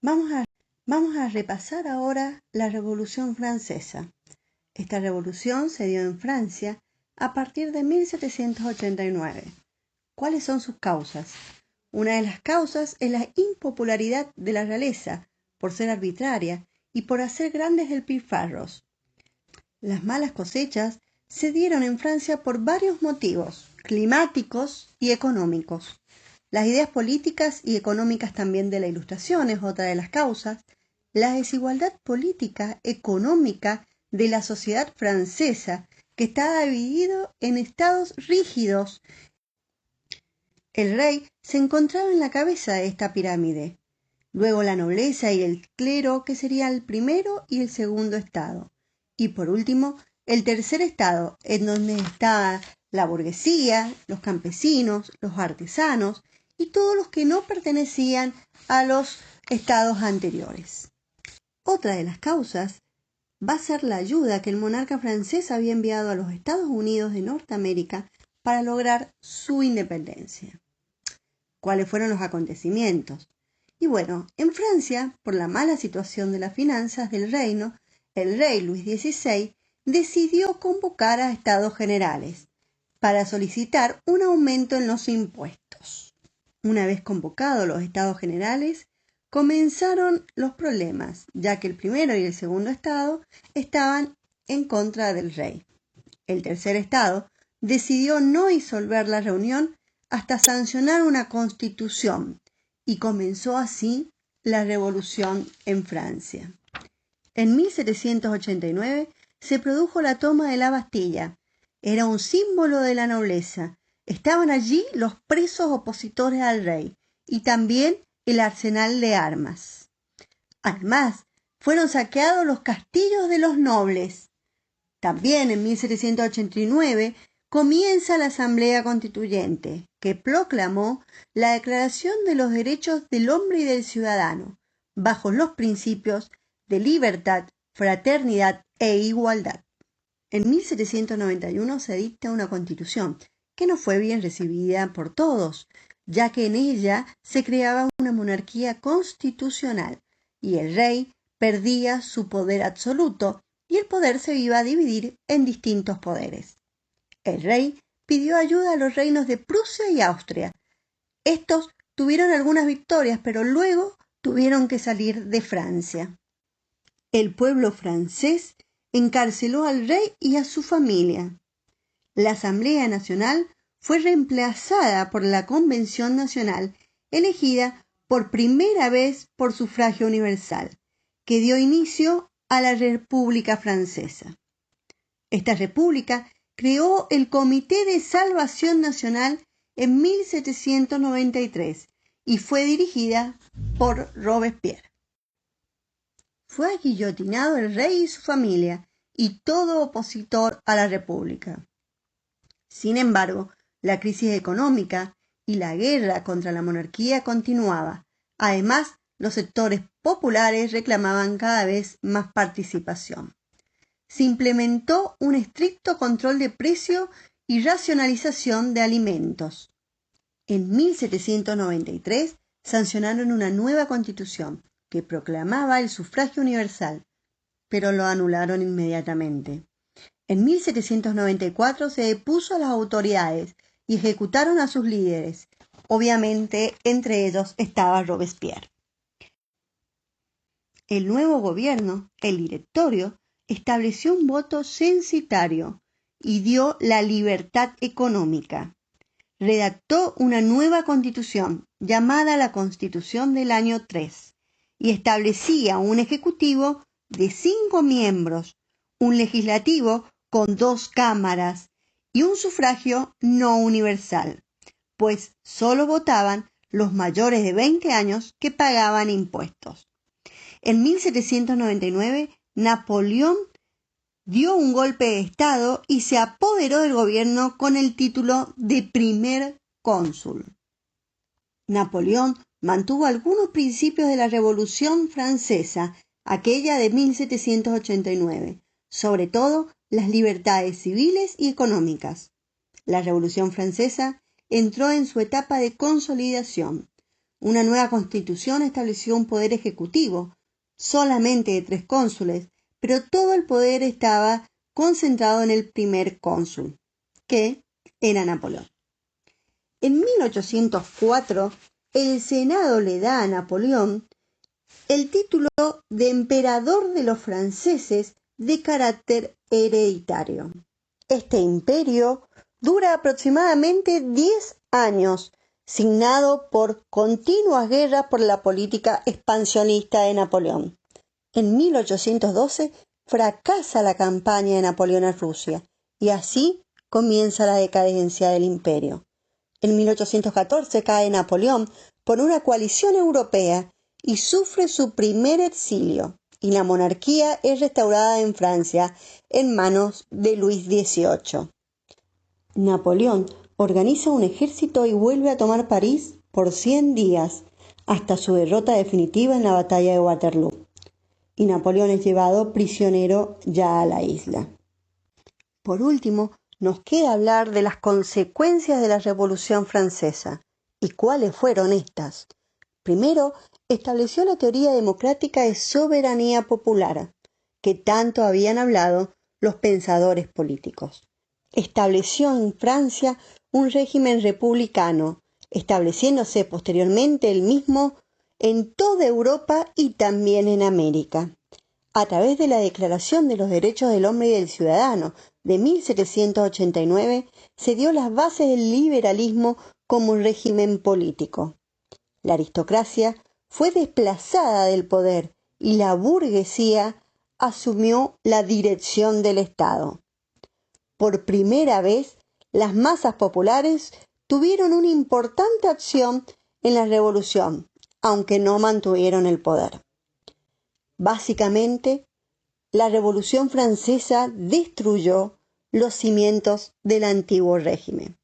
Vamos a repasar ahora la Revolución Francesa. Esta revolución se dio en Francia a partir de 1789. ¿Cuáles son sus causas? Una de las causas es la impopularidad de la realeza por ser arbitraria y por hacer grandes despilfarros. Las malas cosechas se dieron en Francia por varios motivos, climáticos y económicos. Las ideas políticas y económicas también de la Ilustración es otra de las causas. La desigualdad política, económica de la sociedad francesa, que estaba dividido en estados rígidos. El rey se encontraba en la cabeza de esta pirámide. Luego la nobleza y el clero, que sería el primero y el segundo estado. Y por último, el tercer estado, en donde estaba la burguesía, los campesinos, los artesanos y todos los que no pertenecían a los estados anteriores. Otra de las causas va a ser la ayuda que el monarca francés había enviado a los Estados Unidos de Norteamérica para lograr su independencia. ¿Cuáles fueron los acontecimientos? Y bueno, en Francia, por la mala situación de las finanzas del reino, el rey Luis XVI decidió convocar a Estados Generales para solicitar un aumento en los impuestos. Una vez convocados los Estados Generales, comenzaron los problemas, ya que el primero y el segundo estado estaban en contra del rey. El tercer estado decidió no disolver la reunión hasta sancionar una constitución y comenzó así la revolución en Francia. En 1789 se produjo la toma de la Bastilla. Era un símbolo de la nobleza. Estaban allí los presos opositores al rey y también el arsenal de armas. Además, fueron saqueados los castillos de los nobles. También en 1789 comienza la Asamblea Constituyente, que proclamó la Declaración de los Derechos del Hombre y del Ciudadano, bajo los principios de libertad, fraternidad e igualdad. En 1791 se dicta una constitución que no fue bien recibida por todos, ya que en ella se creaba una monarquía constitucional y el rey perdía su poder absoluto y el poder se iba a dividir en distintos poderes. El rey pidió ayuda a los reinos de Prusia y Austria. Estos tuvieron algunas victorias, pero luego tuvieron que salir de Francia. El pueblo francés encarceló al rey y a su familia. La Asamblea Nacional fue reemplazada por la Convención Nacional, elegida por primera vez por sufragio universal, que dio inicio a la República Francesa. Esta república creó el Comité de Salvación Nacional en 1793 y fue dirigida por Robespierre. Fue aguillotinado el rey y su familia y todo opositor a la república. Sin embargo, la crisis económica y la guerra contra la monarquía continuaba. Además, los sectores populares reclamaban cada vez más participación. Se implementó un estricto control de precio y racionalización de alimentos. En 1793 sancionaron una nueva constitución que proclamaba el sufragio universal, pero lo anularon inmediatamente. En 1794 se depuso a las autoridades y ejecutaron a sus líderes. Obviamente, entre ellos estaba Robespierre. El nuevo gobierno, el Directorio, estableció un voto censitario y dio la libertad económica. Redactó una nueva constitución llamada la Constitución del año 3 y establecía un ejecutivo de 5 miembros, un legislativo con 2 cámaras y un sufragio no universal, pues solo votaban los mayores de 20 años que pagaban impuestos. En 1799, Napoleón dio un golpe de Estado y se apoderó del gobierno con el título de primer cónsul. Napoleón mantuvo algunos principios de la Revolución Francesa, aquella de 1789, sobre todo las libertades civiles y económicas. La Revolución Francesa entró en su etapa de consolidación. Una nueva constitución estableció un poder ejecutivo, solamente de 3 cónsules, pero todo el poder estaba concentrado en el primer cónsul, que era Napoleón. En 1804, el Senado le da a Napoleón el título de emperador de los franceses de carácter hereditario. Este imperio dura aproximadamente 10 años, signado por continuas guerras por la política expansionista de Napoleón. En 1812 fracasa la campaña de Napoleón a Rusia y así comienza la decadencia del imperio. En 1814 cae Napoleón por una coalición europea y sufre su primer exilio, y la monarquía es restaurada en Francia en manos de Luis XVIII. Napoleón organiza un ejército y vuelve a tomar París por 100 días, hasta su derrota definitiva en la batalla de Waterloo, y Napoleón es llevado prisionero ya a la isla. Por último, nos queda hablar de las consecuencias de la Revolución Francesa. ¿Y cuáles fueron estas? Primero, estableció la teoría democrática de soberanía popular, que tanto habían hablado los pensadores políticos. Estableció en Francia un régimen republicano, estableciéndose posteriormente el mismo en toda Europa y también en América. A través de la Declaración de los Derechos del Hombre y del Ciudadano de 1789 se dio las bases del liberalismo como régimen político. La aristocracia fue desplazada del poder y la burguesía asumió la dirección del Estado. Por primera vez, las masas populares tuvieron una importante acción en la revolución, aunque no mantuvieron el poder. Básicamente, la Revolución Francesa destruyó los cimientos del antiguo régimen.